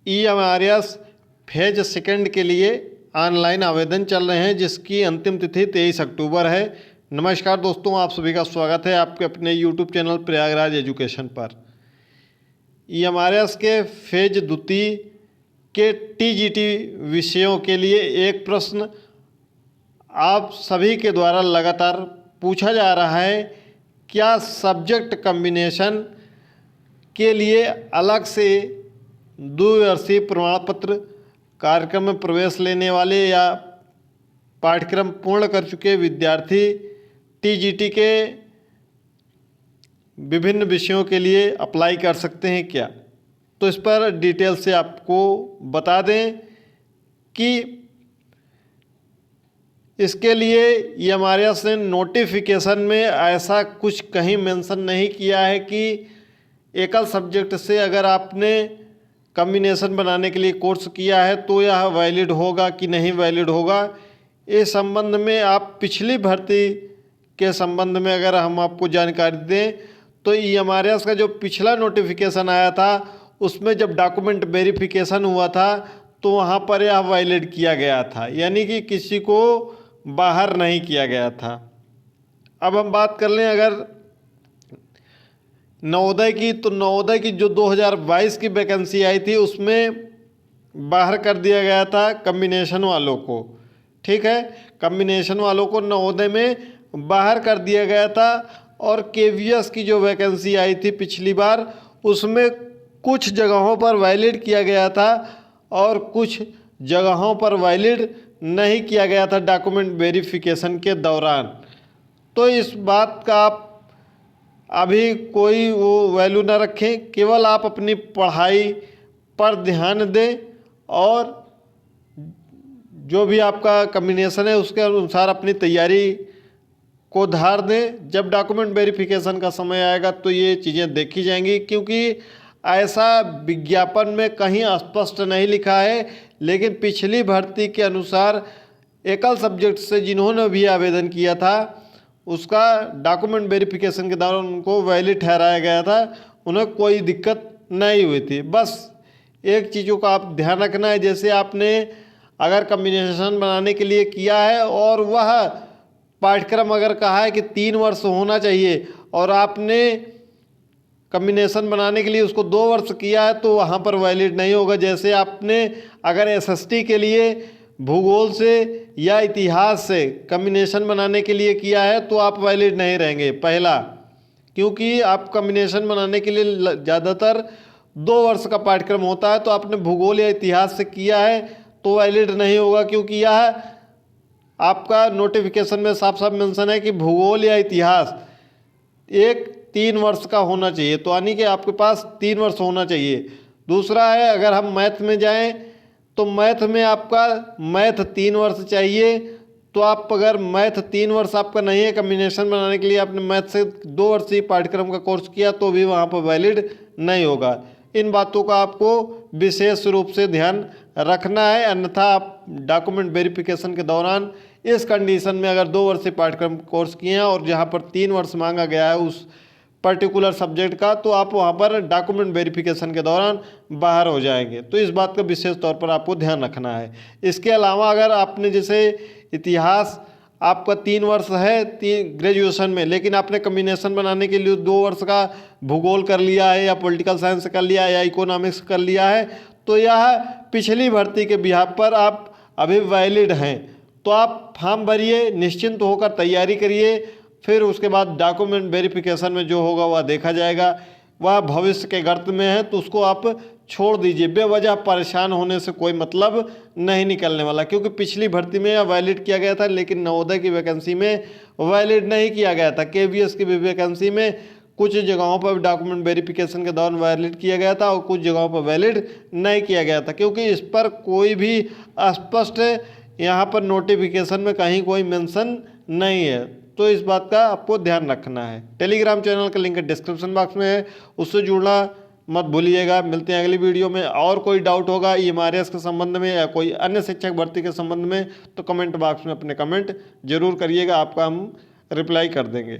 EMRS phase second के लिए online आवेदन चल रहे हैं, जिसकी अंतिम तिथि 23 अक्टूबर है। नमस्कार दोस्तों, आप सभी का स्वागत है आपके अपने यूट्यूब चैनल प्रयागराज एजुकेशन पर। EMRS के फेज द्वितीय के TGT विषयों के लिए एक प्रश्न आप सभी के द्वारा लगातार पूछा जा रहा है। क्या सब्जेक्ट कॉम्बिनेशन के लिए अलग से द्विवर्षीय प्रमाण पत्र कार्यक्रम में प्रवेश लेने वाले या पाठ्यक्रम पूर्ण कर चुके विद्यार्थी TGT के विभिन्न विषयों के लिए अप्लाई कर सकते हैं क्या? तो इस पर डिटेल से आपको बता दें कि इसके लिए EMRS ने नोटिफिकेशन में ऐसा कुछ कहीं मेंशन नहीं किया है कि एकल सब्जेक्ट से अगर आपने कॉम्बिनेशन बनाने के लिए कोर्स किया है तो यह वैलिड होगा कि नहीं वैलिड होगा। इस संबंध में आप पिछली भर्ती के संबंध में अगर हम आपको जानकारी दें तो EMRS का जो पिछला नोटिफिकेशन आया था उसमें जब डॉक्यूमेंट वेरिफिकेशन हुआ था तो वहाँ पर यह वैलिड किया गया था, यानी कि किसी को बाहर नहीं किया गया था। अब हम बात कर लें अगर नवोदय की, तो नवोदय की जो 2022 की वैकेंसी आई थी उसमें बाहर कर दिया गया था कॉम्बिनेशन वालों को। ठीक है, कॉम्बिनेशन वालों को नवोदय में बाहर कर दिया गया था। और KVS की जो वैकेंसी आई थी पिछली बार उसमें कुछ जगहों पर वैलिड किया गया था और कुछ जगहों पर वैलिड नहीं किया गया था डॉक्यूमेंट वेरिफिकेशन के दौरान। तो इस बात का आप अभी कोई वो वैल्यू ना रखें, केवल आप अपनी पढ़ाई पर ध्यान दें और जो भी आपका कॉम्बिनेशन है उसके अनुसार अपनी तैयारी को धार दें। जब डॉक्यूमेंट वेरिफिकेशन का समय आएगा तो ये चीज़ें देखी जाएंगी, क्योंकि ऐसा विज्ञापन में कहीं स्पष्ट नहीं लिखा है, लेकिन पिछली भर्ती के अनुसार एकल सब्जेक्ट से जिन्होंने भी आवेदन किया था उसका डॉक्यूमेंट वेरिफिकेशन के दौरान उनको वैलिड ठहराया गया था, उन्हें कोई दिक्कत नहीं हुई थी। बस एक चीज़ों का आप ध्यान रखना है, जैसे आपने अगर कॉम्बिनेशन बनाने के लिए किया है और वह पाठ्यक्रम अगर कहा है कि 3 वर्ष होना चाहिए और आपने कॉम्बिनेशन बनाने के लिए उसको 2 वर्ष किया है तो वहाँ पर वैलिड नहीं होगा। जैसे आपने अगर SST के लिए भूगोल से या इतिहास से कॉम्बिनेशन बनाने के लिए किया है तो आप वैलिड नहीं रहेंगे, पहला, क्योंकि आप कॉम्बिनेशन बनाने के लिए ज़्यादातर 2 वर्ष का पाठ्यक्रम होता है। तो आपने भूगोल या इतिहास से किया है तो वैलिड नहीं होगा, क्योंकि यह आपका नोटिफिकेशन में साफ साफ मेंशन है कि भूगोल या इतिहास एक 3 वर्ष का होना चाहिए, तो यानी कि आपके पास 3 वर्ष होना चाहिए। दूसरा है, अगर हम मैथ में जाएं तो मैथ में आपका मैथ 3 वर्ष चाहिए। तो आप अगर मैथ 3 वर्ष आपका नहीं है, कॉम्बिनेशन बनाने के लिए आपने मैथ से 2 वर्षीय पाठ्यक्रम का कोर्स किया तो भी वहाँ पर वैलिड नहीं होगा। इन बातों का आपको विशेष रूप से ध्यान रखना है, अन्यथा आप डॉक्यूमेंट वेरिफिकेशन के दौरान इस कंडीशन में अगर 2 वर्षीय पाठ्यक्रम कोर्स किए हैं और जहाँ पर 3 वर्ष मांगा गया है उस पर्टिकुलर सब्जेक्ट का, तो आप वहाँ पर डॉक्यूमेंट वेरिफिकेशन के दौरान बाहर हो जाएंगे। तो इस बात का विशेष तौर पर आपको ध्यान रखना है। इसके अलावा अगर आपने जैसे इतिहास आपका 3 वर्ष है ग्रेजुएशन में, लेकिन आपने कॉम्बिनेशन बनाने के लिए 2 वर्ष का भूगोल कर लिया है या पॉलिटिकल साइंस कर लिया है या इकोनॉमिक्स कर लिया है, तो यह पिछली भर्ती के बिहाफ पर आप अभी वैलिड हैं। तो आप फॉर्म भरिए, निश्चिंत होकर तैयारी करिए, फिर उसके बाद डॉक्यूमेंट वेरिफिकेशन में जो होगा वह देखा जाएगा। वह भविष्य के गर्त में है तो उसको आप छोड़ दीजिए, बेवजह परेशान होने से कोई मतलब नहीं निकलने वाला, क्योंकि पिछली भर्ती में यह वैलिड किया गया था लेकिन नवोदय की वैकेंसी में वैलिड नहीं किया गया था। KVS की भी वैकेंसी में कुछ जगहों पर डॉक्यूमेंट वेरिफिकेशन के दौरान वैलिड किया गया था और कुछ जगहों पर वैलिड नहीं किया गया था, क्योंकि इस पर कोई भी स्पष्ट यहाँ पर नोटिफिकेशन में कहीं कोई मेंशन नहीं है। तो इस बात का आपको ध्यान रखना है। टेलीग्राम चैनल का लिंक डिस्क्रिप्शन बॉक्स में है, उससे जुड़ना मत भूलिएगा। मिलते हैं अगली वीडियो में। और कोई डाउट होगा EMRS के संबंध में या कोई अन्य शिक्षक भर्ती के संबंध में तो कमेंट बॉक्स में अपने कमेंट जरूर करिएगा, आपका हम रिप्लाई कर देंगे।